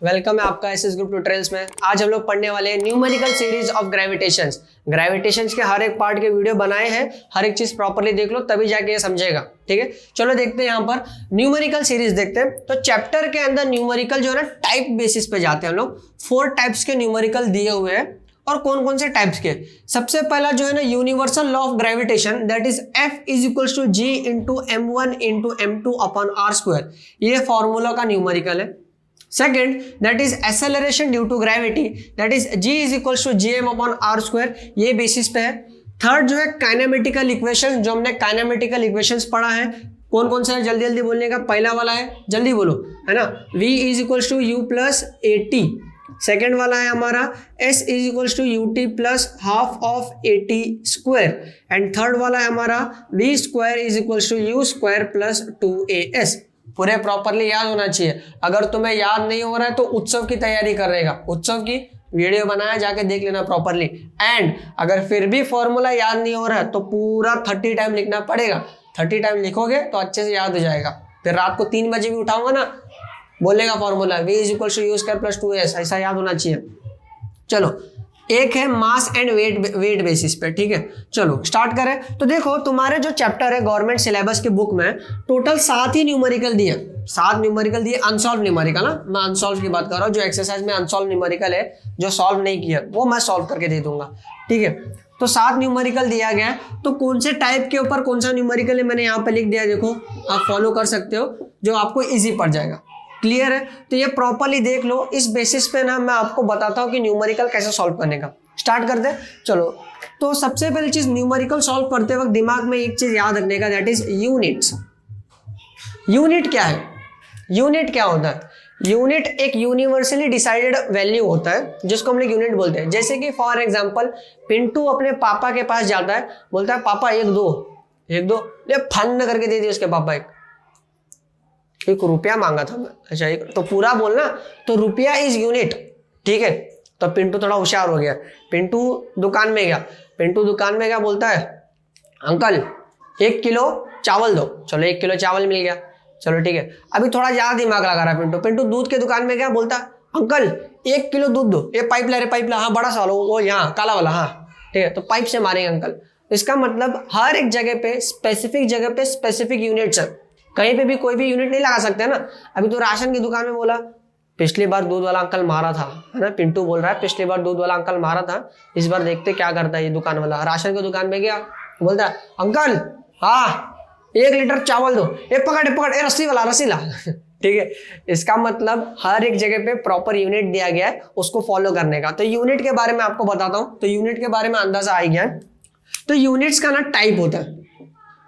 Welcome है आपका SS group tutorials में। आज हम लोग पढ़ने वाले हैं न्यूमेरिकल सीरीज ऑफ ग्रेविटेशंस। ग्रेविटेशंस के हर एक पार्ट के वीडियो बनाए हैं, हर एक चीज प्रॉपर्ली देख लो तभी जाके ये समझेगा। ठीक है, चलो देखते हैं यहाँ पर न्यूमेरिकल सीरीज देखते हैं। तो चैप्टर के अंदर न्यूमेरिकल जो है ना टाइप बेसिस पे जाते हैं हम लोग। 4 टाइप्स के न्यूमेरिकल दिए हुए हैं और कौन कौन से टाइप्स के। सबसे पहला जो है ना universal law of gravitation, that is F is equals to G into M1 into M2 upon R square. ये फॉर्मूला का न्यूमेरिकल है। Second, that is acceleration due to gravity, that is G is equals to Gm upon R square, ये basis पे है। Third जो है kinematical equation, जो हमने काइनेमेटिकल इक्वेशंस पढ़ा है। कौन कौन सा है जल्दी जल्दी बोलने का। पहला वाला है, जल्दी बोलो, है ना, V is equals to U plus AT। Second वाला है हमारा S is equals to UT plus half of AT square. And third वाला है हमारा V square is equals to U square plus 2AS। पूरे प्रॉपरली याद होना चाहिए। अगर तुम्हें याद नहीं हो रहा है तो उत्सव की तैयारी करेगा, उत्सव की वीडियो बनाया, जाके देख लेना प्रॉपरली। एंड अगर फिर भी फॉर्मूला याद नहीं हो रहा है तो पूरा 30 टाइम लिखना पड़ेगा। 30 टाइम लिखोगे तो अच्छे से याद हो जाएगा। फिर रात को 3 बजे भी उठाऊंगा ना, बोलेगा formula V is equal to U square plus 2S, ऐसा याद होना चाहिए। चलो, एक है मास एंड वेट बेसिस पे। ठीक है, चलो स्टार्ट करें। तो देखो तुम्हारे जो चैप्टर है गवर्नमेंट सिलेबस के बुक में टोटल 7 ही न्यूमेरिकल दिए, 7 न्यूमेरिकल दिए। अनसॉल्व न्यूमेरिकल ना, मैं अनसॉल्व की बात कर रहा हूँ। जो एक्सरसाइज में अनसॉल्व न्यूमेरिकल है, जो सॉल्व नहीं किया, वो मैं सॉल्व करके दे दूंगा। ठीक है, तो 7 न्यूमेरिकल दिया गया है। तो कौन से टाइप के ऊपर कौन सा न्यूमेरिकल है मैंने यहाँ पे लिख दिया, देखो आप फॉलो कर सकते हो, जो आपको ईजी पड़ जाएगा। क्लियर है, तो ये प्रॉपरली देख लो। इस बेसिस पे ना मैं आपको बताता हूँ कि न्यूमेरिकल कैसे सॉल्व करने का। स्टार्ट करते हैं, चलो। तो सबसे पहली चीज न्यूमेरिकल सॉल्व करते वक्त दिमाग में एक चीज याद रखने का, दैट इज यूनिट्स। यूनिट क्या है, यूनिट क्या होता है? यूनिट एक यूनिवर्सली डिसाइडेड वैल्यू होता है जिसको हम लोग यूनिट बोलते हैं। जैसे कि फॉर एग्जांपल पिंटू अपने पापा के पास जाता है, बोलता है पापा एक दो ले फन करके दे दिया उसके पापा। एक रुपया मांगा था मैं, अच्छा एक, तो पूरा बोलना। तो रुपया इज यूनिट। ठीक है, तो पिंटू थोड़ा होशियार हो गया। पिंटू दुकान में गया, बोलता है अंकल 1 किलो चावल दो। चलो 1 किलो चावल मिल गया, चलो ठीक है। अभी थोड़ा ज्यादा दिमाग लगा रहा है पिंटू दूध के दुकान में गया, बोलता अंकल 1 किलो दूध दो। ये पाइप ला, हाँ बड़ा सा वो यहाँ काला वाला, हाँ ठीक है। तो पाइप से मारेंगे अंकल। इसका मतलब हर एक जगह पे स्पेसिफिक यूनिट्स है। कहीं पे भी कोई भी यूनिट नहीं लगा सकते ना। अभी तो राशन की दुकान में बोला पिछली बार दूध वाला अंकल मारा था, है ना, पिंटू बोल रहा है पिछली बार दूध वाला अंकल मारा था, इस बार देखते क्या करता है ये दुकान वाला। राशन की दुकान में गया, बोलता है अंकल हाँ 1 लीटर चावल दो। ये पकड़ ये रस्सी ला ठीक है, इसका मतलब हर एक जगह पे प्रॉपर यूनिट दिया गया है, उसको फॉलो करने का। तो यूनिट के बारे में आपको बताता हूँ। तो यूनिट के बारे में अंदाजा आ गया। तो यूनिट्स का ना टाइप होता है।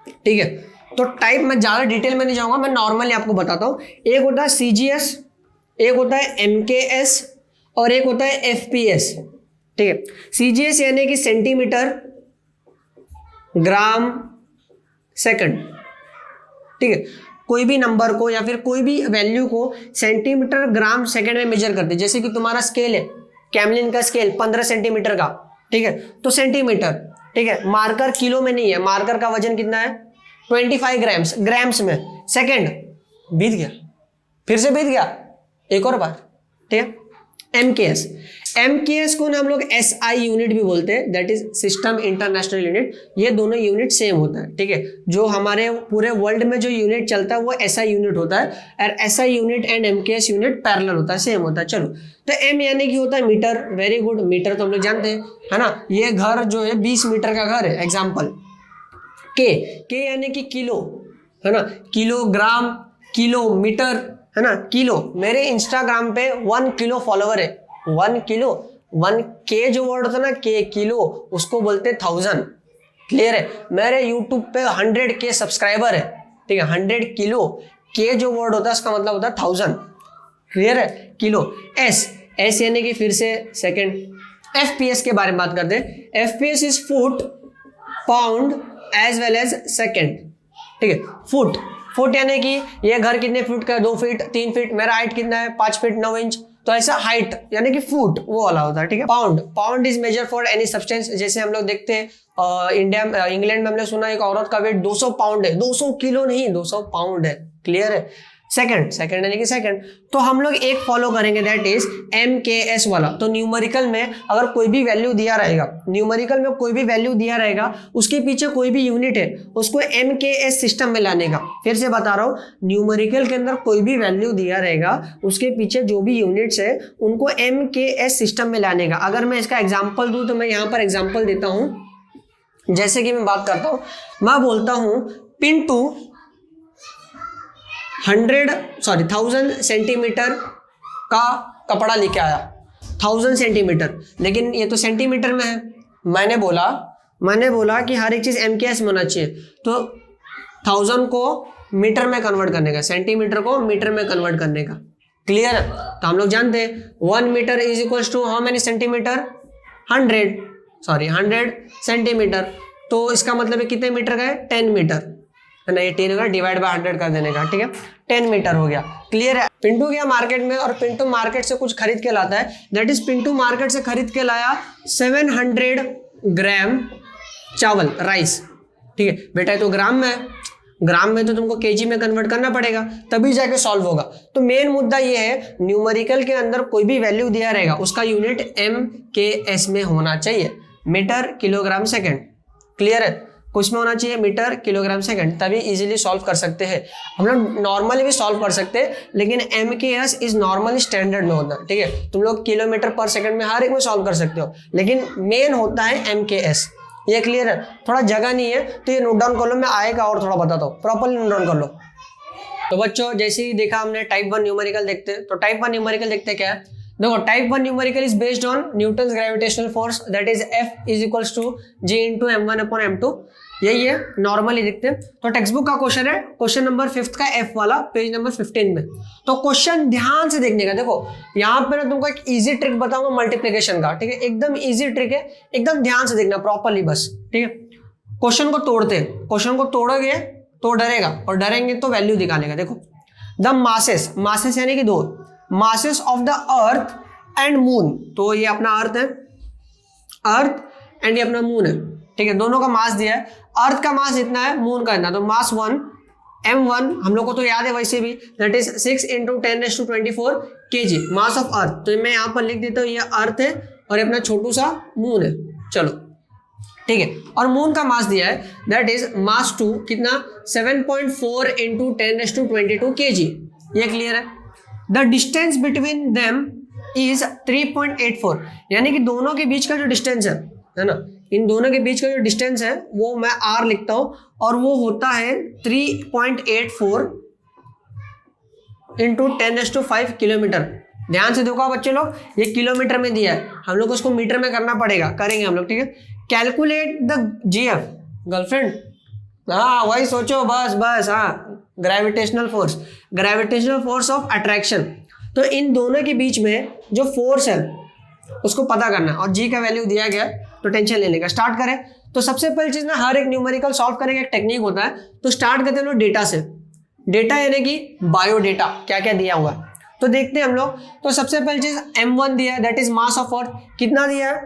ठीक है, तो टाइप में ज्यादा डिटेल में नहीं जाऊंगा, मैं नॉर्मली आपको बताता हूँ। एक होता है CGS, एक होता है MKS और एक होता है FPS। ठीक है, CGS यानी कि सेंटीमीटर ग्राम सेकंड। ठीक है, कोई भी नंबर को या फिर कोई भी वैल्यू को सेंटीमीटर ग्राम सेकंड में मेजर करते हैं। जैसे कि तुम्हारा स्केल है, कैमलिन का स्केल 15 सेंटीमीटर का, ठीक है, तो सेंटीमीटर। ठीक है, मार्कर किलो में नहीं है, मार्कर का वजन कितना है 25 ग्राम्स में। सेकंड बीत गया, फिर से बीत गया, एक और बार। ठीक है, MKS को ना हम लोग SI यूनिट भी बोलते हैं, that is system international unit. ये दोनों यूनिट सेम होता है। ठीक है, जो हमारे पूरे वर्ल्ड में जो यूनिट चलता है वो SI यूनिट होता है, और SI unit and MKS unit parallel होता है, सेम होता है। चलो, तो M यानी कि होता है मीटर। वेरी गुड, मीटर तो हम लोग जानते हैं, है ना। ये घर जो है 20 मीटर का घर है, एग्जाम्पल। के यानी कि किलो, है ना, किलोग्राम, किलोमीटर, है ना, किलो। मेरे इंस्टाग्राम पे 1 किलो फॉलोवर है। 1 किलो, 1 के जो वर्ड होता है ना, के किलो, उसको बोलते 1000। क्लियर है। मेरे यूट्यूब पे 100 के सब्सक्राइबर है। ठीक है, 100 किलो, के जो वर्ड होता है उसका मतलब होता है 1000। क्लियर है, किलो। S यानी कि फिर से सेकंड। FPS के बारे में बात करते हैं। FPS is foot, pound as well as second. ठीक है, फुट यानी कि ये घर कितने फुट का है, 2 फीट, 3 फीट। मेरा हाइट कितना है 5 फीट 9 इंच। तो ऐसा हाइट यानी कि फुट वो वाला होता है। ठीक है, pound is measure for any substance. जैसे हम लोग देखते हैं इंग्लैंड में हमने सुना एक औरत का वेट 200 पाउंड है। 200 किलो नहीं, 200 पाउंड है। क्लियर है। सेकंड यानी कि सेकंड। तो हम लोग एक फॉलो करेंगे, दैट इज MKS वाला। तो न्यूमेरिकल में अगर कोई भी वैल्यू दिया रहेगा, न्यूमेरिकल में कोई भी वैल्यू दिया रहेगा, उसके पीछे कोई भी यूनिट है, उसको MKS सिस्टम में लाने का। फिर से बता रहा हूँ, न्यूमेरिकल के अंदर कोई भी वैल्यू दिया रहेगा, उसके पीछे जो भी यूनिट्स है उनको MKS सिस्टम में लाने का। अगर मैं इसका एग्जाम्पल दूं तो मैं यहाँ पर एग्जाम्पल देता हूँ। जैसे कि मैं बात करता हूँ, मैं बोलता हूँ पिंटू 1000 सेंटीमीटर का कपड़ा लेके आया, 1000 सेंटीमीटर, लेकिन ये तो सेंटीमीटर में है। मैंने बोला कि हर एक चीज MKS में होना चाहिए, तो 1000 को मीटर में कन्वर्ट करने का, सेंटीमीटर को मीटर में कन्वर्ट करने का। क्लियर है? तो हम लोग जानते हैं 1 metre is equal to how many centimetre, 100 centimetre. तो इसका मतलब है कितने मीटर का है, 10 मीटर है ना। ये 10 होगा, डिवाइड बाय 100 कर देने का, ठीक है, 10 मीटर हो गया। क्लियर है? पिंटू गया मार्केट में और पिंटू मार्केट से कुछ खरीद के लाता है, दैट इज पिंटू मार्केट से खरीद के लाया 700 ग्राम चावल, राइस। ठीक है बेटा, तो ग्राम में तो तुमको केजी में कन्वर्ट करना पड़ेगा, तभी जाके सॉल्व होगा। तो मेन मुद्दा ये है, न्यूमेरिकल के अंदर कोई भी वैल्यू दिया रहेगा, उसका यूनिट MKS में होना चाहिए, मीटर किलोग्राम सेकंड। क्लियर है? कुछ में होना चाहिए मीटर किलोग्राम सेकंड, तभी इजीली सॉल्व कर सकते हैं। हम लोग नॉर्मली भी सॉल्व कर सकते हैं, लेकिन MKS इज नॉर्मली स्टैंडर्ड में होता है। ठीक है, तुम लोग किलोमीटर पर सेकंड में हर एक में सॉल्व कर सकते हो, लेकिन मेन होता है MKS। ये क्लियर है? थोड़ा जगह नहीं है तो ये नोट डाउन कर लो, मैं आएगा और थोड़ा बताता हूँ, प्रॉपरली नोट डाउन कर लो। तो बच्चों, जैसे ही देखा हमने टाइप 1 न्यूमेरिकल देखते हैं, तो टाइप 1 न्यूमेरिकल देखते क्या है। देखो, type 1 numerical is based on Newton's gravitational force, that is F is equals to G into M1/M2। यही है, नॉर्मली देखते हैं। तो टेक्स्ट बुक का क्वेश्चन है, क्वेश्चन नंबर 5 का F वाला, पेज नंबर 15 में। तो क्वेश्चन ध्यान से देखने का। देखो यहाँ पे ना तुमको एक इजी ट्रिक बताऊंगा मल्टीप्लिकेशन का, ठीक है, एकदम इजी ट्रिक है, एकदम ध्यान से देखना प्रॉपरली बस। ठीक है, क्वेश्चन को तोड़ते हैं, क्वेश्चन को तोड़ोगे तो डरेगा, और डरेंगे तो वैल्यू दिखाने। देखो, द मासेस यानी कि 2 masses of the earth and moon. तो ये अपना अर्थ है, अर्थ एंड ये अपना मून है। ठीक है, दोनों का मास दिया है, अर्थ का मास इतना है, मून का इतना। तो मास 1 M1 हम लोग को तो याद है वैसे भी, that is 6 × 10⁻24 kg mass of earth. तो मैं यहाँ पर लिख देता हूँ, ये अर्थ है और ये अपना छोटू सा मून है। चलो ठीक है, और मून का मास दिया है, दैट इज मास 2 कितना, 7.4 × 10⁻22 kg। ये क्लियर है? The distance between them is 3.84, यानी कि दोनों के बीच का जो डिस्टेंस है ना, इन दोनों के बीच का जो डिस्टेंस है वो मैं R लिखता हूं, और वो होता है 3.84 × 10⁵ किलोमीटर। ध्यान से देखो बच्चे लोग, ये किलोमीटर में दिया है, हम लोग उसको मीटर में करना पड़ेगा, करेंगे हम लोग। ठीक है, कैलकुलेट द GF, गर्लफ्रेंड, हाँ वही सोचो, बस हाँ, ग्रेविटेशनल फोर्स ऑफ अट्रैक्शन। तो इन दोनों के बीच में जो फोर्स है उसको पता करना, और G का वैल्यू दिया गया, तो टेंशन लेने का। स्टार्ट करें तो सबसे पहली चीज ना, हर एक न्यूमेरिकल सॉल्व करने का एक टेक्निक होता है। तो स्टार्ट करते हैं लोग डेटा से, डेटा यानी कि बायोडेटा, क्या क्या दिया हुआ है तो देखते हैं हम लोग। तो सबसे पहली चीज M1 दिया है, that is mass of earth, कितना दिया है,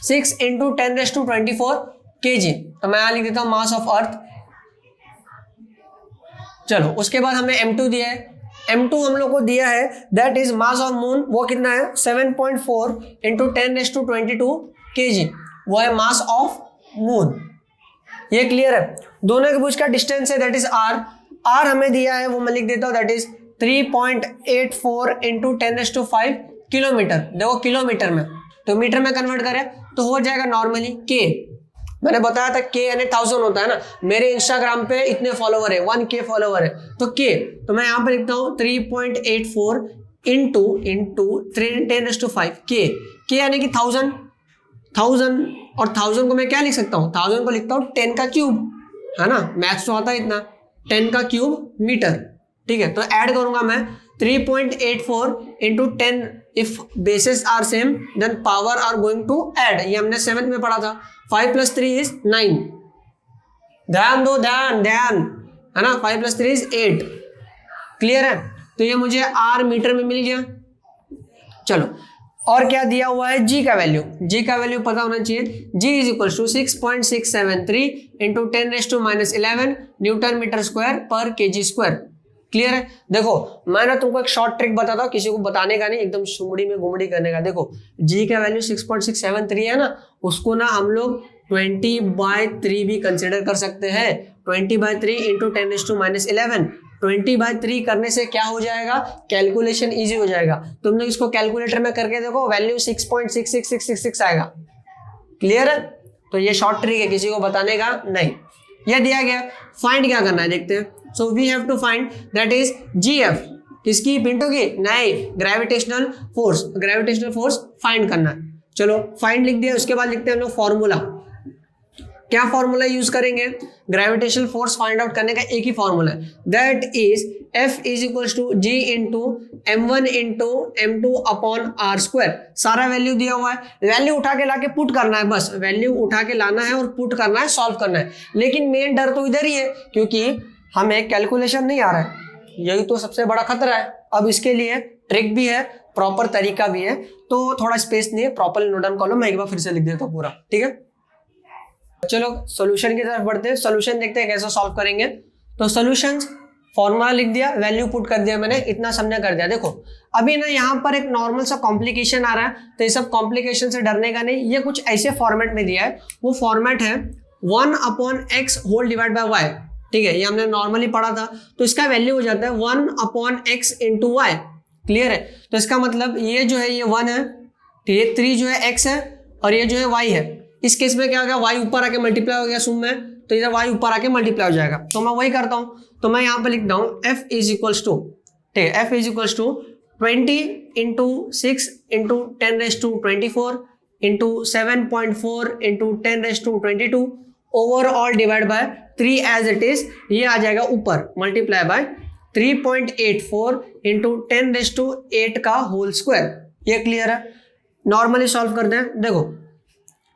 6 × 10⁻24 kg। तो मैं यहाँ लिख देता हूँ मास ऑफ अर्थ। चलो, उसके बाद हमें M2 दिया है, M2 हम लोग को दिया है, that is mass of moon, वो कितना है, 7.4 × 10⁻22 kg, वो है मास ऑफ मून। ये क्लियर है? दोनों के बीच का डिस्टेंस है, दैट इज R हमें दिया है, वो मैं लिख देता हूँ, दैट इज 3.84 × 10⁵ किलोमीटर। देखो किलोमीटर में, तो मीटर में कन्वर्ट करें तो हो जाएगा नॉर्मली K। मैंने बताया था K यानी 1000 होता है ना, मेरे इंस्टाग्राम पे इतने फॉलोवर है, 1K फॉलोवर है, तो K, तो मैं यहाँ पे लिखता हूँ 3.84 × 10⁵ K यानी कि 1000, और 1000 को मैं क्या लिख सकता हूँ, 1000 को लिखता हूँ 10 का क्यूब, है ना, मैथ्स तो आता है इतना, 10 का क्यूब मीटर। ठीक है, तो ऐड करूंगा मैं 3.84 × 10, if basis are same then power are going to add, ये हमने 7th में पढ़ा था। 5 + 3 इज 9, ध्यान दो, ध्यान है ना, 5 + 3 इज 8। क्लियर है? तो ये मुझे R मीटर में मिल गया। चलो, और क्या दिया हुआ है, G का वैल्यू पता होना चाहिए। G is equal to 6.673 × 10⁻11 newton metre square पर kg स्क्वायर। क्लियर है। देखो मैं ना तुमको एक शॉर्ट ट्रिक बताता हूँ, किसी को बताने का नहीं, एकदम सुमड़ी में घुमड़ी करने का। देखो जी का वैल्यू 6.673 है ना, उसको ना हम लोग 20/3 भी कंसिडर कर सकते हैं। 20/3 इंटू 10⁻11। 20/3 करने से क्या हो जाएगा, कैलकुलेशन इजी हो जाएगा। तुम लोग इसको कैलकुलेटर में करके देखो, वैल्यू 6.66666 आएगा। क्लियर है। तो ये शॉर्ट ट्रिक है, किसी को बताने का नहीं। ये दिया गया, फाइंड क्या करना है देखते हैं। So we have to find that is GF, किसकी, पिंटू की नहीं, gravitational force. Gravitational force find करना है। चलो फाइंड लिख दिया, उसके बाद लिखते हैं हम लोग फॉर्मूला। क्या फॉर्मूला यूज करेंगे, ग्रेविटेशनल फोर्स फाइंड आउट करने का एक ही फॉर्मूला है, that is F is equals to G into M1 into M2 upon R²। सारा वैल्यू दिया हुआ है, वैल्यू उठा के लाके पुट करना है, बस वैल्यू उठा के लाना है और पुट करना है, सॉल्व करना है। लेकिन मेन डर तो इधर ही है, क्योंकि हमें कैलकुलेशन नहीं आ रहा है, यही तो सबसे बड़ा खतरा है। अब इसके लिए ट्रिक भी है, प्रॉपर तरीका भी है, तो थोड़ा स्पेस नहीं है, प्रॉपर नोट डाउन कर लो। मैं एक बार फिर से लिख देता हूँ पूरा, ठीक है। चलो सॉल्यूशन की तरफ बढ़ते हैं, सॉल्यूशन देखते हैं कैसे सॉल्व करेंगे। तो सॉल्यूशंस, फॉर्मूला लिख दिया, वैल्यू पुट कर दिया मैंने, इतना सबने कर दिया। देखो अभी ना यहाँ पर एक नॉर्मल सा कॉम्प्लिकेशन आ रहा है, तो ये सब कॉम्प्लिकेशन से डरने का नहीं। ये कुछ ऐसे फॉर्मेट में दिया है, वो फॉर्मेट है 1/x whole divide bye y, ठीक है। ये हमने नॉर्मली पढ़ा था, तो इसका वैल्यू हो जाता है 1/x इंटू वाई। क्लियर है। तो इसका मतलब ये जो है ये 1 है, ठीक है, 3 जो है x है और ये जो है y है। इस केस में क्या हो गया, y ऊपर आके मल्टीप्लाई हो गया सुम में, तो इधर y ऊपर आके मल्टीप्लाई हो जाएगा। तो मैं वही करता हूँ, तो मैं यहाँ पे लिखता हूँ F इज इक्वल्स टू, ठीक है, F is equals to 20 into 6 into 10⁻24 into 7.4 into 10⁻22 overall divide by 3 as it is. ये आ जाएगा ऊपर मल्टीप्लाई बाय 3.84 इंटू 10⁻8 का होल स्क्वायर। ये क्लियर है। नॉर्मली सॉल्व करते हैं। देखो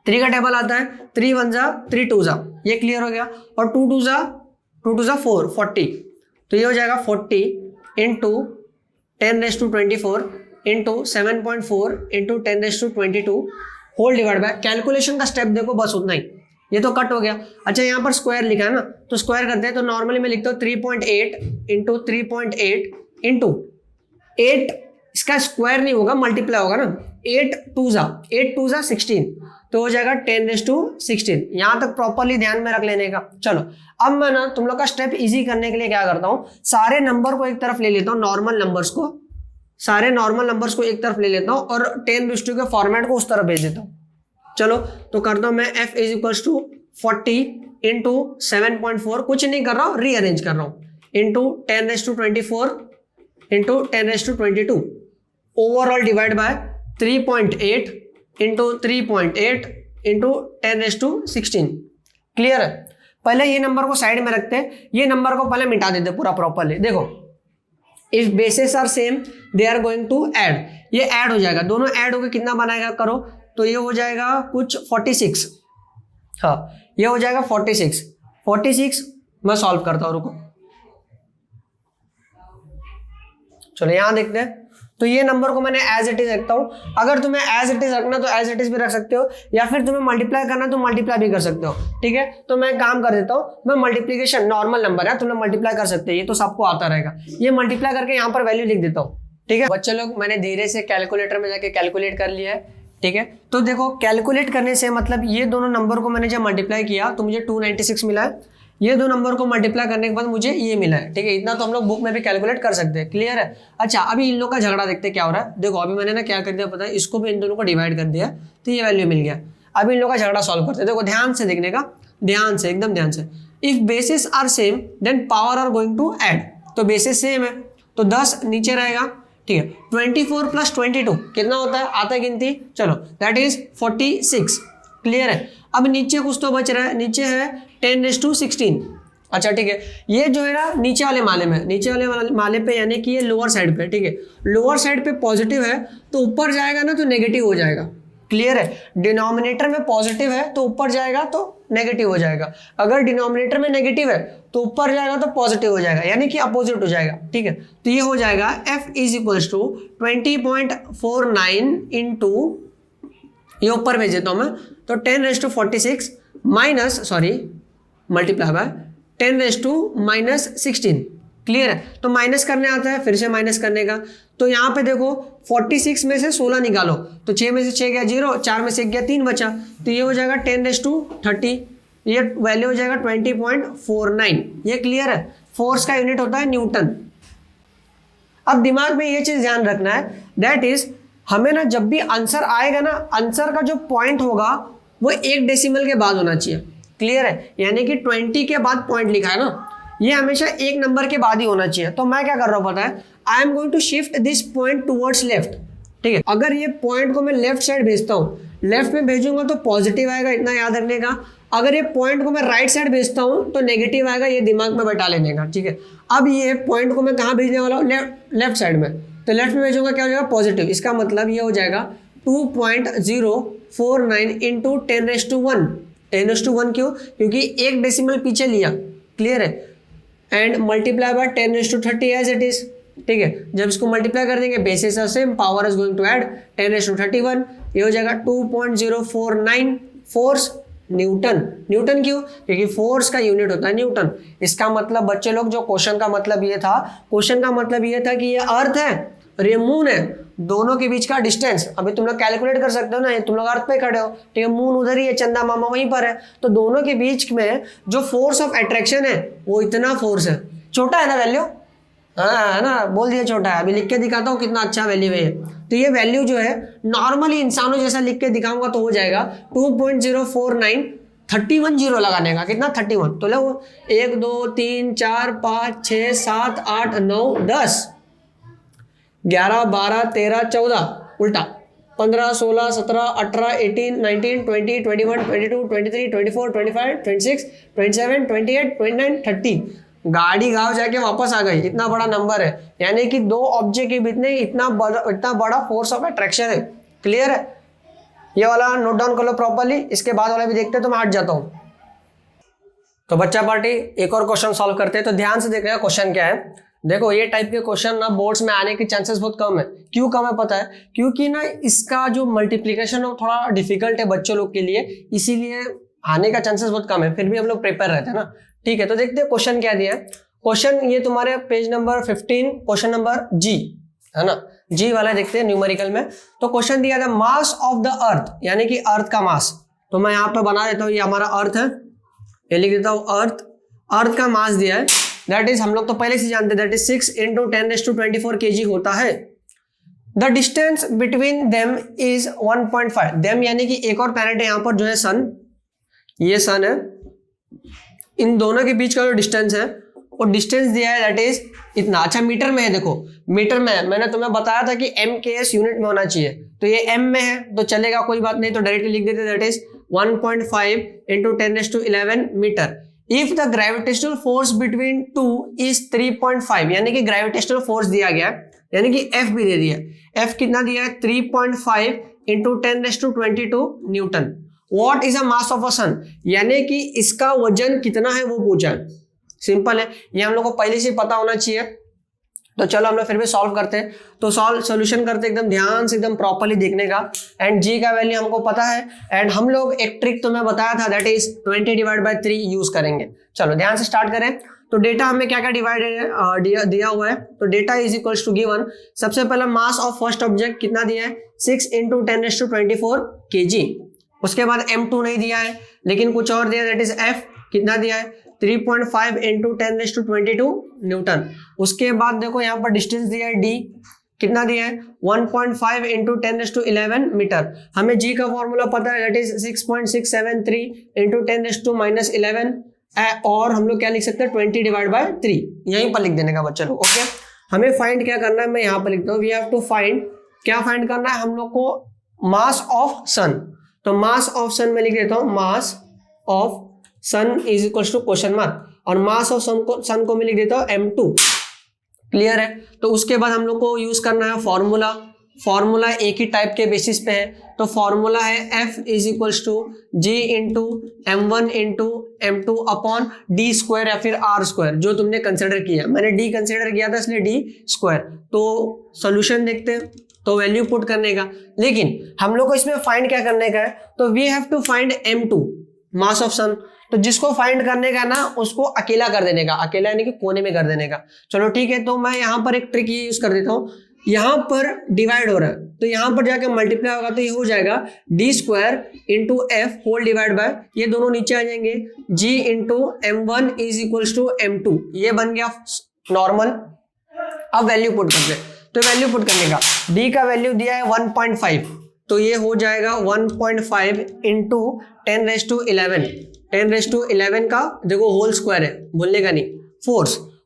3 का टेबल आता है, 3 1 जा 3 2 जा, ये क्लियर हो गया। और 2 2 जा 4 40, तो ये हो जाएगा 40 into 10⁻24 into 7.4 into 10⁻22 whole divide by, calculation का स्टेप देखो बस उतना ही, ये तो कट हो गया। अच्छा यहाँ पर स्क्वायर लिखा है ना, तो स्क्वायर करते हैं। तो नॉर्मली मैं लिखता हूँ 3.8 इंटू 3.8 इंटू 8, इसका स्क्वायर नहीं होगा, मल्टीप्लाई होगा ना, 8 2 जा 16, तो हो जाएगा 10⁻16। यहाँ तक प्रॉपरली ध्यान में रख लेने का। चलो अब मैं ना तुम लोग का स्टेप इजी करने के लिए क्या करता हूँ, सारे नंबर को एक तरफ ले लेता हूँ, नॉर्मल नंबर्स को, सारे नॉर्मल नंबर्स को एक तरफ ले लेता हूँ और 10⁻² के फॉर्मेट को उस तरफ भेज देता हूँ। चलो तो करता हूँ मैं F is equals to 40 into 7.4, कुछ नहीं कर रहा हूँ, रीअरेंज कर रहा हूँ, into 10⁻24 into 10⁻22 overall divide bye 3.8 into 3.8 into 10⁻16। Clear है। पहले ये नंबर को साइड में रखते हैं, ये नंबर को पहले मिटा देते पूरा प्रॉपरली। देखो if basis are same they are going to add, ये ऐड हो जाएगा, दोनों ऐड होकर कितना बनाएगा करो, तो ये हो जाएगा कुछ 46, हाँ ये हो जाएगा 46। मैं सॉल्व करता हूँ, रुको। चलो यहां देखते हैं। तो ये नंबर को मैंने एज इट इज रखता हूं। अगर तुम्हें एज इट इज रखना तो एज इट इज भी रख सकते हो, या फिर तुम्हें मल्टीप्लाई करना तो मल्टीप्लाई भी कर सकते हो, ठीक है। तो मैं काम कर देता हूं, मैं मल्टीप्लीकेशन, नॉर्मल नंबर है, तुम लोग मल्टीप्लाई कर सकते हो, ये तो सबको आता रहेगा। ये मल्टीप्लाई करके यहाँ पर वैल्यू लिख देता हूँ, ठीक है। बच्चे लोग मैंने धीरे से कैलकुलेटर में जाके कैलकुलेट कर लिया है, ठीक है। तो देखो कैलकुलेट करने से मतलब ये दोनों नंबर को मैंने जब मल्टीप्लाई किया तो मुझे 296 मिला है, ये दो नंबर को मल्टीप्लाई करने के बाद मुझे ये मिला है, ठीक है। इतना तो हम लोग बुक में भी कैलकुलेट कर सकते हैं, क्लियर है। अच्छा अभी इन लोग का झगड़ा देखते क्या हो रहा है। देखो अभी मैंने ना क्या कर दिया पता है, इसको भी इन दोनों को डिवाइड कर दिया तो ये वैल्यू मिल गया। अभी इन लोग का झगड़ा सॉल्व करते हैं। देखो ध्यान से देखने का, ध्यान से, एकदम ध्यान से। If basis are same then power are going to add, तो बेसिस सेम है तो 10 नीचे रहेगा, ठीक है। 24 + 22 कितना होता है, आता है गिनती, चलो दैट इज 46। क्लियर है। अब नीचे कुछ तो बच रहा है, नीचे है 10⁻16। अच्छा ठीक है, ये जो है ना नीचे वाले माले में, नीचे वाले माले पे, यानी कि ये लोअर साइड पे, ठीक है। लोअर साइड पे पॉजिटिव है तो ऊपर जाएगा ना तो नेगेटिव हो जाएगा। क्लियर है। डिनोमिनेटर में पॉजिटिव है तो ऊपर जाएगा तो नेगेटिव हो जाएगा, अगर डिनोमिनेटर में नेगेटिव है तो ऊपर जाएगा तो पॉजिटिव हो जाएगा, यानी कि अपोजिट हो जाएगा, ठीक है। तो ये हो जाएगा F is equals to 20.49 into, ये ऊपर भेज देता हूँ मैं, तो 10⁻46 minus, sorry multiply by 10⁻−16। Clear है। तो माइनस करने आता है, फिर से माइनस करने का। तो यहाँ पे देखो 46 में से 16 निकालो, तो 6 में से 6 गया 0, 4 में से 1 गया 3 बचा, तो ये हो जाएगा 10⁻30, ये वैल्यू हो जाएगा 20.49। ये क्लियर है। फोर्स का यूनिट होता है न्यूटन। अब दिमाग में ये चीज ध्यान रखना है, दैट इज हमें ना जब भी आंसर आएगा ना, आंसर का जो पॉइंट होगा वो 1 डेसिमल के बाद होना चाहिए। क्लियर है, यानी कि 20 के बाद पॉइंट लिखा है ना, ये हमेशा 1 नंबर के बाद ही होना चाहिए। तो मैं क्या कर रहा हूं पता है, I am going to shift this point towards left. ठीक है, अगर ये पॉइंट को मैं लेफ्ट साइड भेजता हूँ, लेफ्ट में भेजूंगा तो पॉजिटिव आएगा, इतना याद रखने का। अगर ये पॉइंट को मैं राइट साइड भेजता हूँ तो नेगेटिव आएगा, ये दिमाग में बैठा लेने का। ठीक है, अब ये पॉइंट को मैं कहाँ भेजने वाला हूँ, लेफ्ट साइड में, तो लेफ्ट में भेजूंगा क्या हो जाएगा, पॉजिटिव। इसका मतलब ये हो जाएगा 2.049 इंटू 10⁻1। 10⁻1 क्यों, क्योंकि 1 डेसिमल पीछे लिया। क्लियर है, and multiply by 10⁻30 as it is. ठीक है, जब इसको मल्टीप्लाई कर देंगे basis of same, power is going to add 10⁻31, ये हो जाएगा 2.049 फोर्स न्यूटन। न्यूटन क्यों, क्योंकि फोर्स का यूनिट होता है न्यूटन। इसका मतलब बच्चे लोग, जो क्वेश्चन का मतलब ये था, क्वेश्चन का मतलब ये था कि ये अर्थ है और ये मून है, दोनों के बीच का डिस्टेंस अभी तुम लोग कैलकुलेट कर सकते हो ना, तुम लोग अर्थ पे खड़े हो, ठीक है, मून उधर ही है, चंदा मामा वहीं पर है, तो दोनों के बीच में जो फोर्स ऑफ अट्रैक्शन है वो इतना फोर्स है। छोटा है ना वैल्यू, हाँ है ना, बोल दिया छोटा है। अभी लिख के दिखाता हूँ कितना अच्छा वैल्यू है। तो ये वैल्यू जो है नॉर्मली इंसानों जैसा लिख के दिखाऊंगा तो हो जाएगा 2.049, 31 जीरो लगाने का, कितना 31। तो लो 1 2 3 4 5 6 7 8 9 10 11 12 13 14 उल्टा 15 16 17 18 18 19 20 21 22 23 24 25 26 27 28 29 30। गाड़ी गांव जाके वापस आ गई, इतना बड़ा नंबर है। यानी कि 2 ऑब्जेक्ट के बीच में इतना बड़ा फोर्स ऑफ अट्रैक्शन है। क्लियर है, ये वाला नोट डाउन कर लो प्रॉपर्ली, इसके बाद वाला भी देखते हैं। तो मैं हट जाता हूं। तो बच्चा पार्टी एक और क्वेश्चन सॉल्व करते हैं। तो ध्यान से देखिएगा क्वेश्चन क्या है। देखो ये टाइप के क्वेश्चन ना बोर्ड्स में आने के चांसेस बहुत कम है। क्यों कम है पता है, क्योंकि ना इसका जो मल्टीप्लिकेशन है थोड़ा डिफिकल्ट है बच्चों लोग के लिए, इसीलिए आने का चांसेस बहुत कम है। फिर भी हम लोग प्रिपेयर रहते हैं ना। ठीक है, तो देखते हैं क्वेश्चन क्या दिया है। क्वेश्चन ये तुम्हारे पेज नंबर 15, क्वेश्चन नंबर जी है ना, जी वाला देखते हैं न्यूमेरिकल में। तो क्वेश्चन दिया था मास ऑफ द अर्थ, यानी कि अर्थ का मास। तो मैं यहाँ पे बना देता हूँ, ये हमारा अर्थ है, ये लिख देता हूँ अर्थ। अर्थ का मास दिया है, दैट इज हम लोग तो पहले से जानते हैं, दैट इज 6 × 10⁻24 kg होता है। The distance between them is 1.5। Them यानी कि एक और प्लैनेट है यहाँ पर जो है सन, ये सन है, इन दोनों के बीच का जो डिस्टेंस है वो डिस्टेंस दिया है, दैट इज इतना। अच्छा मीटर में है, देखो मीटर में है, मैंने तुम्हें बताया था कि MKS यूनिट में होना चाहिए, तो ये M में है तो चलेगा, कोई बात नहीं, तो डायरेक्टली लिख देते, that is 1.5 × 10⁻11 metre. If the gravitational force between two is 3.5, यानी कि ग्रेविटेशनल फोर्स दिया गया, यानी कि F भी दे दिया। F कितना दिया है, 3.5 × 10⁻22 Newton. What is a mass of a sun, यानी कि इसका वजन कितना है वो पूछा है। सिंपल है, ये हम लोग को पहले से पता होना चाहिए। तो चलो हम लोग फिर भी सॉल्व करते हैं। तो सोल्यूशन करते एकदम ध्यान से, एकदम प्रॉपर्ली देखने का। एंड जी का वैल्यू हमको पता है, एंड हम लोग एक ट्रिक तो मैं बताया था, दैट इज 20/3 यूज करेंगे। चलो ध्यान से स्टार्ट करें। तो डेटा हमें क्या क्या डिवाइड दिया हुआ है। तो data is equals to given, सबसे पहला मास ऑफ फर्स्ट ऑब्जेक्ट कितना दिया है, 6 × 10⁻24 kg। उसके बाद M2 नहीं दिया है, लेकिन कुछ और दिया, दैट इज F कितना दिया है, 3.5 × 10⁻22 न्यूटन। उसके बाद देखो यहाँ पर डिस्टेंस दिया है D, कितना दिया है, 1.5 × 10⁻11 मीटर। हमें G का फॉर्मूला पता है, दैट इज 6.673 × 10⁻11, और हम लोग क्या लिख सकते हैं, 20/3, यहीं पर लिख देने का बच्चा लोग। ओके, हमें फाइंड क्या करना है, मैं यहाँ पर लिखता हूँ, वी हैव टू फाइंड, क्या फाइंड करना है हम लोग को, मास ऑफ सन। तो मास ऑफ सन में लिख देता हूं, mass of sun is equal to question mark, और मास ऑफ सन को मैं लिख देता हूं M2। क्लियर है। तो उसके बाद हम लोग को यूज करना है फॉर्मूला। फॉर्मूला एक ही टाइप के बेसिस पे है, तो फॉर्मूला है F is equal to G × M1 × M2 upon D² या फिर R², जो तुमने कंसिडर किया। मैंने D कंसिडर किया था इसलिए D²। तो सोल्यूशन देखते हैं, तो वैल्यू पुट करने का, लेकिन हम लोग को इसमें फाइंड क्या करने का है, तो we have to find M2 mass of sun. तो जिसको फाइंड करने का ना उसको अकेला कर देने का, अकेला यानी कि कोने में कर देने का। चलो ठीक है, तो मैं यहाँ पर एक ट्रिक ये यूज कर देता हूँ, यहाँ पर डिवाइड हो रहा है तो यहाँ पर जाके मल्टीप्लाई होगा तो ये हो जाएगा D square into F whole divide by, ये दोनों नीचे आ जाएंगे, G into m1 is equals to m2, ये बन गया नॉर्मल। अब वैल्यू पुट करते हैं, तो वैल्यू पुट करने का d का वैल्यू दिया है 1.5, तो ये हो जाएगा 1.5 इंटू 10⁻11, 10⁻11 का देखो होल स्क्वायर है, भूलने का नहीं।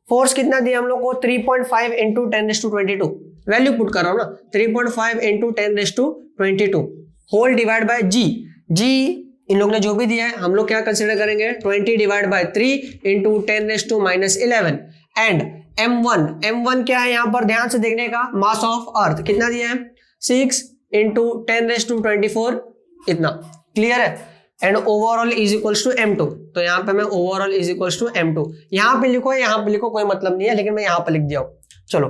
फोर्स कितना दिया हम लोग को 3.5 इंटू 10⁻22, वैल्यू पुट कर रहा हूँ ना, 3.5 इंटू 10⁻22 होल डिवाइड बाय जी इन लोग ने जो भी दिया है हम लोग क्या कंसिडर करेंगे 20 divide by 3 into 10⁻11 and m1 क्या है यहाँ पर ध्यान से देखने का, मास ऑफ अर्थ कितना दिया है 6 इंटू 10⁻24, इतना क्लियर है। And overall is equals to m2, तो यहाँ पे मैं overall is equals to m2 यहाँ पे लिखो, यहाँ पे लिखो कोई मतलब नहीं है, लेकिन मैं यहाँ पे लिख दिया हूँ। चलो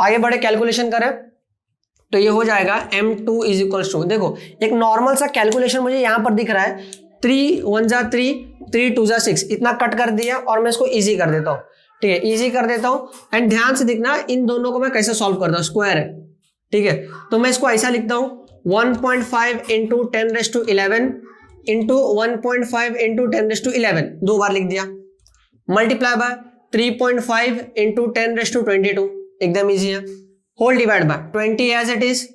आगे बढ़े, कैलकुलेशन करें तो ये हो जाएगा m2 इज इक्वल्स टू, देखो एक नॉर्मल सा कैलकुलेशन मुझे यहाँ पर दिख रहा है, 3 1 जा 3, 3 2 जा 6, इतना कट कर दिया और मैं इसको इजी कर देता हूँ, ठीक है, इजी कर देता हूँ। एंड ध्यान से देखना इन दोनों को मैं कैसे सॉल्व करता हूँ, स्क्वायर है, ठीक है, तो मैं इसको ऐसा लिखता हूँ 1.5 इंटू 10⁻11 इंटू 1.5 इंटू 10⁻11, 2 बार लिख दिया, मल्टीप्लाई बाय 3.5 इंटू 10⁻22, एकदम इजी है, whole divide by 20 as it is,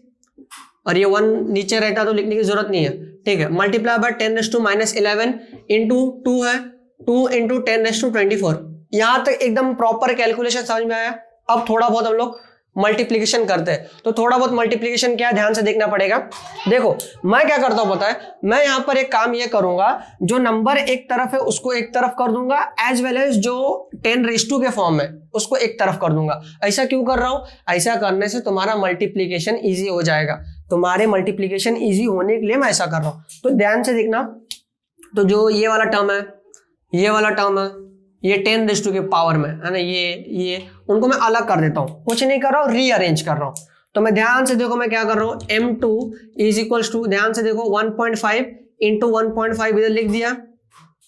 और ये 1 नीचे रहता तो लिखने की जरूरत नहीं है, ठीक है, मल्टीप्लाई बाय 10⁻11 इंटू 2 है, 2 इंटू 10⁻24, यहां तक एकदम प्रॉपर कैलकुलेशन समझ में आया। अब थोड़ा बहुत हम लोग मल्टीप्लिकेशन करते हैं, तो थोड़ा बहुत मल्टीप्लिकेशन क्या ध्यान से देखना पड़ेगा। देखो मैं क्या करता हूं पता है, मैं यहाँ पर एक काम ये करूंगा, जो नंबर एक तरफ है उसको एक तरफ कर दूंगा, एज वेल एज जो 10⁻² के फॉर्म है उसको एक तरफ कर दूंगा। ऐसा क्यों कर रहा हूं, ऐसा करने से तुम्हारा मल्टीप्लीकेशन ईजी हो जाएगा, तुम्हारे मल्टीप्लीकेशन ईजी होने के लिए मैं ऐसा कर रहा हूं। तो ध्यान से देखना, तो जो ये वाला टर्म है, ये वाला टर्म है, ये 10⁻² के पावर में है ना, ये उनको मैं अलग कर देता हूँ, कुछ नहीं कर रहा हूँ, रीअरेंज कर रहा हूँ। तो मैं ध्यान से देखो मैं क्या कर रहा हूँ, m2 इज इक्वल्स टू, ध्यान से देखो 1.5 इंटू 1.5 इधर लिख दिया,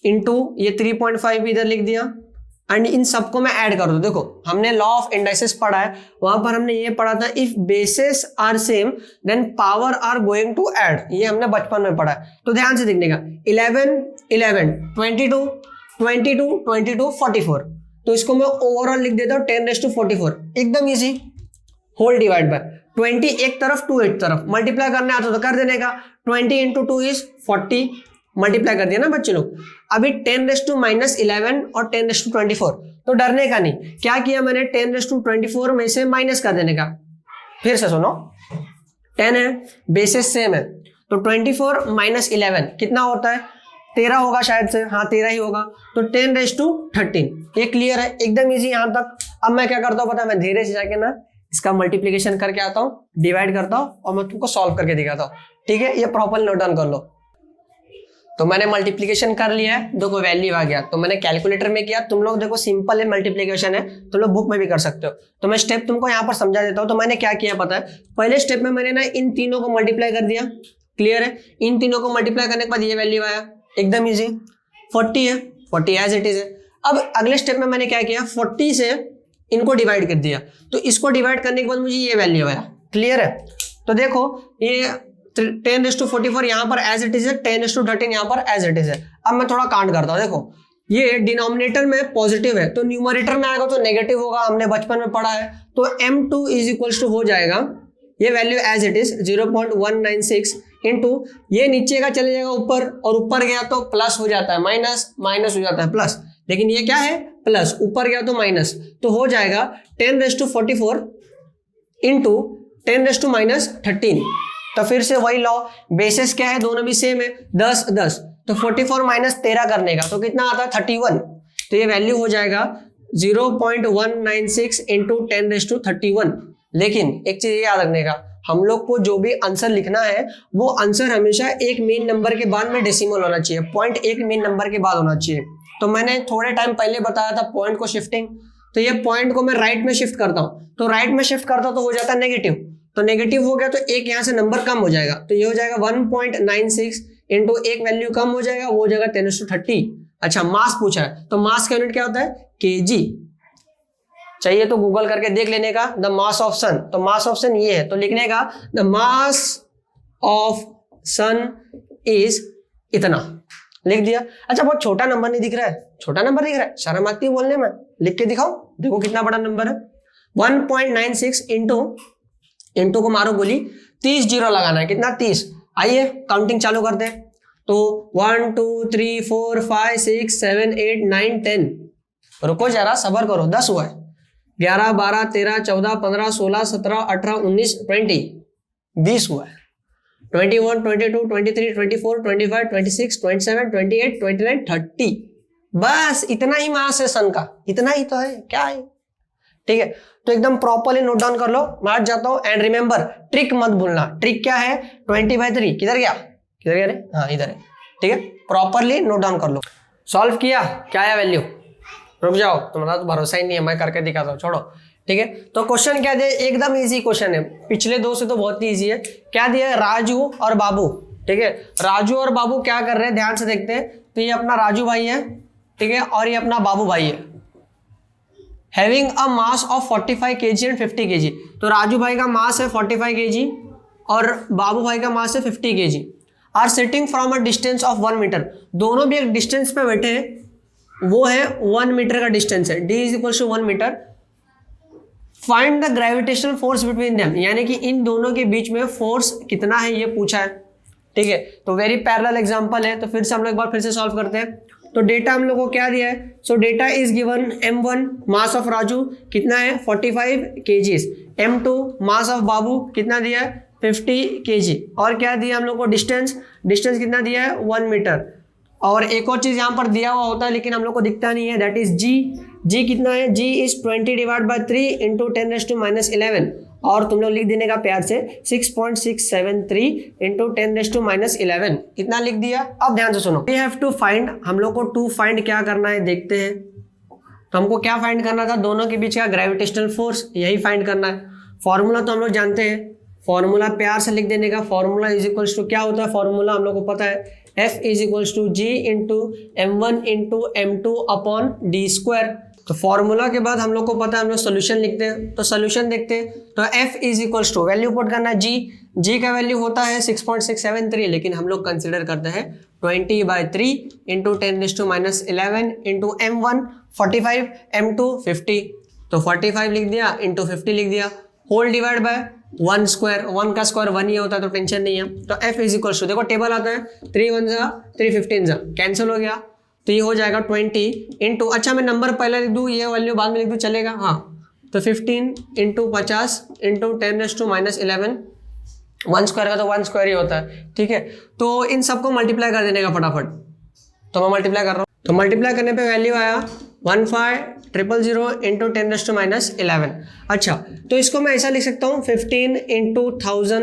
इंटू ये 3.5 भी इधर लिख दिया, एंड इन सबको मैं ऐड कर दूं। देखो हमने लॉ ऑफ इंडाइसेस पढ़ा है, वहां पर हमने ये पढ़ा था, if basis are same then power are going to add, ये हमने बचपन में पढ़ा है। तो ध्यान से देखने का, 11 11 22 22 22 44, तो इसको मैं ओवरऑल लिख देता हूँ 10⁻44, एकदम इजी, होल डिवाइड बाय 20 एक तरफ 2 एक तरफ, मल्टीप्लाई करने आता तो कर देने का, 20 इंटू 2 इज 40, मल्टीप्लाई कर दिया ना बच्चे लोग। अभी 10⁻11 और 10⁻24, तो डरने का नहीं, क्या किया मैंने 10⁻24 में से माइनस कर देने का, फिर से सुनो, 10 है, बेसिस सेम है, तो 24 माइनस 11 कितना होता है, 13 होगा शायद से, हाँ 13 ही होगा, तो 10⁻13, ये क्लियर है, एकदम इजी यहाँ तक। अब मैं क्या करता हूँ पता है, मैं धीरे से जाके ना इसका मल्टीप्लिकेशन करके आता हूँ, डिवाइड करता हूँ और मैं तुमको सॉल्व करके दिखाता हूँ, ठीक है, ये प्रॉपर नोट डाउन कर लो। तो मैंने मल्टीप्लिकेशन कर लिया है, देखो वैल्यू आ गया, तो मैंने कैलकुलेटर में किया, तुम लोग देखो सिंपल है मल्टीप्लिकेशन है, तुम लोग बुक में भी कर सकते हो। तो मैं स्टेप तुमको यहाँ पर समझा देता हूँ। तो मैंने क्या किया पता है, पहले स्टेप में मैंने ना इन तीनों को मल्टीप्लाई कर दिया, क्लियर है, इन तीनों को मल्टीप्लाई करने के बाद ये वैल्यू आया, एकदम इजी, 40 है, 40 एज इट इज है। अब अगले स्टेप में मैंने क्या किया, 40 से इनको डिवाइड कर दिया, तो इसको डिवाइड करने के बाद मुझे ये वैल्यू आया, क्लियर है। तो देखो ये 10⁻44 यहाँ पर एज इट इज है, 10⁻13 यहाँ पर एज इट इज है। अब मैं थोड़ा काउंट करता हूँ, देखो ये डिनोमिनेटर में पॉजिटिव है तो न्यूमरेटर में आएगा तो नेगेटिव होगा, हमने बचपन में पढ़ा है। तो m2 इज इक्वल्स टू हो जाएगा, ये value as it is 0.196 into ये नीचे का चले जाएगा ऊपर, और ऊपर गया तो प्लस हो जाता है, माइनस माइनस हो जाता है प्लस, लेकिन ये क्या है प्लस, ऊपर गया तो माइनस, तो हो जाएगा 10⁻44 इंटू 10⁻13। तो फिर से वही लॉ, बेसिस क्या है, दोनों भी सेम है, 10 10, तो 44 माइनस 13 करने का तो कितना आता है 31, तो ये वैल्यू हो जाएगा 0.196 इंटू 10⁻31। लेकिन एक चीज याद रखने का, हम लोग को जो भी आंसर लिखना है वो आंसर हमेशा एक मेन नंबर के बाद में डेसिमल होना चाहिए, पॉइंट एक मेन नंबर के बाद होना चाहिए। तो मैंने थोड़े टाइम पहले बताया था पॉइंट को शिफ्टिंग, तो ये पॉइंट को मैं राइट में शिफ्ट करता हूँ, तो राइट में शिफ्ट करता तो हो जाता है नेगेटिव, तो नेगेटिव हो गया तो एक यहाँ से नंबर कम हो जाएगा, तो ये हो जाएगा 1.96 इंटू एक वैल्यू कम हो जाएगा, वो हो जाएगा 10⁻30, अच्छा मास पूछा है तो मास का यूनिट क्या होता है केजी। चाहिए तो गूगल करके देख लेने का द मास ऑफ सन, तो मास ऑफ सन ये है तो लिखने का the mass of sun is इतना, लिख दिया। अच्छा बहुत छोटा नंबर नहीं दिख रहा है, छोटा नंबर दिख रहा है, शर्म आती है बोलने में, लिख के दिखाओ, देखो कितना बड़ा नंबर है। 1.96 इंटू को मारो गोली, 30 जीरो लगाना है, कितना 30। आइए काउंटिंग चालू करते हैं, तो 1 2 3 4 5 6 7 8 9 10, रुको जरा सबर करो, 10 हुआ है, 11 12 13 14 15 16 17 18 19 20, 20 हुआ है, 21 22 23 24 25 26 27 28 29 30, बस इतना ही मास है सन का, इतना ही तो है, क्या है, ठीक है। तो एकदम प्रॉपरली नोट डाउन कर लो, मैं आज जाता हूं। एंड रिमेंबर ट्रिक मत भूलना, ट्रिक क्या है 20/3, किधर गया रे, हाँ इधर है, ठीक है, प्रॉपरली नोट डाउन कर लो। सॉल्व किया, क्या है वैल्यू, रुक जाओ तुम्हारा तो भरोसा ही नहीं है, मैं करके दिखाता हूँ, छोड़ो, ठीक है। तो क्वेश्चन क्या दिया, एकदम इजी क्वेश्चन है, पिछले दो से तो बहुत ही इजी है। क्या दिया है, राजू और बाबू, ठीक है, राजू और बाबू क्या कर रहे हैं ध्यान से देखते हैं। तो ये अपना राजू भाई है, ठीक है, और ये अपना बाबू भाई है, having a mass of 45 kg and 50 kg। तो राजू भाई का मास है 45 kg और बाबू भाई का मास है 50 kg। Are sitting from a distance of 1 metre, दोनों भी एक डिस्टेंस पे बैठे हैं, वो है 1 मीटर का डिस्टेंस है, d is equal to 1 metre. Find the gravitational force between them, यानी कि इन दोनों के बीच में फोर्स कितना है ये पूछा है, ठीक है। तो वेरी पैरेलल एग्जांपल है, तो फिर से हम लोग एक बार फिर से सॉल्व करते हैं। तो डेटा हम लोग को क्या दिया है, सो data is given m1 mass of Raju कितना है 45 kgs, m2 मास ऑफ बाबू कितना दिया है 50 kg, और क्या दिया हम लोग को डिस्टेंस कितना दिया है 1 मीटर। और एक और चीज यहाँ पर दिया हुआ होता है लेकिन हम लोग को दिखता नहीं है, दैट इज जी कितना है, जी इज 20/3 इंटू 10⁻11, और तुम लोग लिख देने का प्यार से 6.673 इंटू 10⁻11, इतना लिख दिया। अब ध्यान से सुनो, वी हैव टू फाइंड, हम लोग को टू फाइंड क्या करना है देखते हैं। तो हमको क्या फाइंड करना था, दोनों के बीच का ग्रेविटेशनल फोर्स, यही फाइंड करना है। फॉर्मूला तो हम लोग जानते हैं, फॉर्मूला प्यार से लिख देने का, फॉर्मूला इज इक्वल्स टू क्या होता है, फॉर्मूला हम लोग को पता है, F is equals to G into M1 into M2 upon D square. तो फॉर्मूला के बाद हम लोग को पता है, हम लोग सोल्यूशन लिखते हैं, तो सोल्यूशन देखते हैं। तो F is equals to value put करना है G का वैल्यू होता है 6.673, लेकिन हम लोग कंसिडर करते हैं 20/3 इंटू 10⁻11 इंटू M1 45 M2 50, तो 45 लिख दिया इंटू 50 लिख दिया, होल डिवाइड बाय 1 स्क्वायर, 1 का स्क्वायर 1 ही होता है तो टेंशन नहीं है। तो F इज इक्वल टू, देखो टेबल आता है 3 1 जा 3 15 जा, कैंसिल हो गया, तो ये हो जाएगा 20 इंटू, अच्छा मैं नंबर पहले लिख दूँ, ये वैल्यू बाद में लिख दूँ, चलेगा, हाँ। तो 15 इंटू 50 इंटू 10⁻11, 1 स्क्वायर का तो 1 स्क्वायर ही होता है, ठीक है। तो इन सबको मल्टीप्लाई कर देने का फटाफट, तो मैं मल्टीप्लाई कर रहा हूँ, तो मल्टीप्लाई करने पे वैल्यू आया 1500 इंटू 10⁻11। अच्छा तो इसको मैं ऐसा लिख सकता हूँ 15 इंटू 1000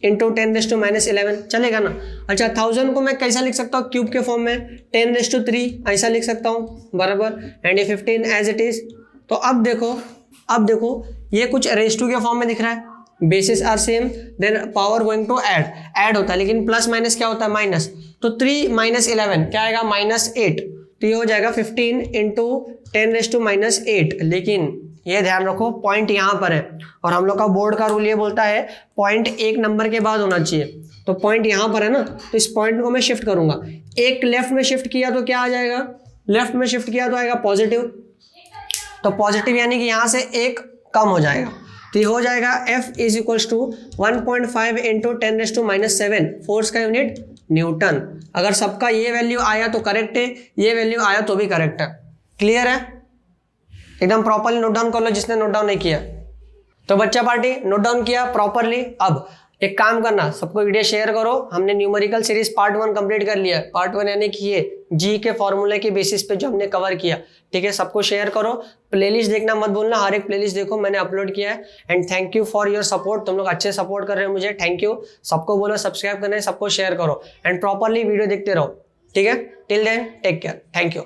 इंटू 10⁻11, चलेगा ना। अच्छा 1000 को मैं कैसा लिख सकता हूँ, क्यूब के फॉर्म में 10⁻3 ऐसा लिख सकता हूँ बराबर, एंड ये 15 एज इट इज। तो अब देखो ये कुछ रेस टू के फॉर्म में दिख रहा है, basis are same, then power going to add होता है, लेकिन प्लस माइनस क्या होता है माइनस, तो 3 - 11 क्या आएगा -8, तो ये हो जाएगा 15 इंटू 10⁻8। लेकिन ये ध्यान रखो पॉइंट यहाँ पर है, और हम लोग का बोर्ड का रूल ये बोलता है पॉइंट एक नंबर के बाद होना चाहिए, तो पॉइंट यहाँ पर है ना, तो इस पॉइंट को मैं शिफ्ट करूंगा, एक लेफ्ट में शिफ्ट किया तो क्या आ जाएगा, लेफ्ट में शिफ्ट किया तो आएगा पॉजिटिव, तो पॉजिटिव यानी कि यहाँ से एक कम हो जाएगा, तो ये हो जाएगा F is equals to 1.5 into 10⁻7, force का यूनिट न्यूटन। अगर सबका ये वैल्यू आया तो करेक्ट है, ये वैल्यू आया तो भी करेक्ट है, क्लियर है, एकदम प्रॉपरली नोट डाउन कर लो जिसने नोट डाउन नहीं किया। तो बच्चा पार्टी नोट डाउन किया प्रॉपरली। अब एक काम करना, सबको वीडियो शेयर करो, हमने न्यूमेरिकल सीरीज पार्ट 1 कंप्लीट कर लिया, पार्ट 1 यानी कि ये जी के फॉर्मूले के बेसिस पे जो हमने कवर किया, ठीक है, सबको शेयर करो। प्लेलिस्ट देखना मत भूलना, हर एक प्लेलिस्ट देखो, मैंने अपलोड किया है। And thank you for your support, तुम लोग अच्छे सपोर्ट कर रहे हो मुझे, थैंक यू। सबको बोलो सब्सक्राइब करना है, सबको शेयर करो एंड प्रॉपरली वीडियो देखते रहो, ठीक है। Till then take care, thank you.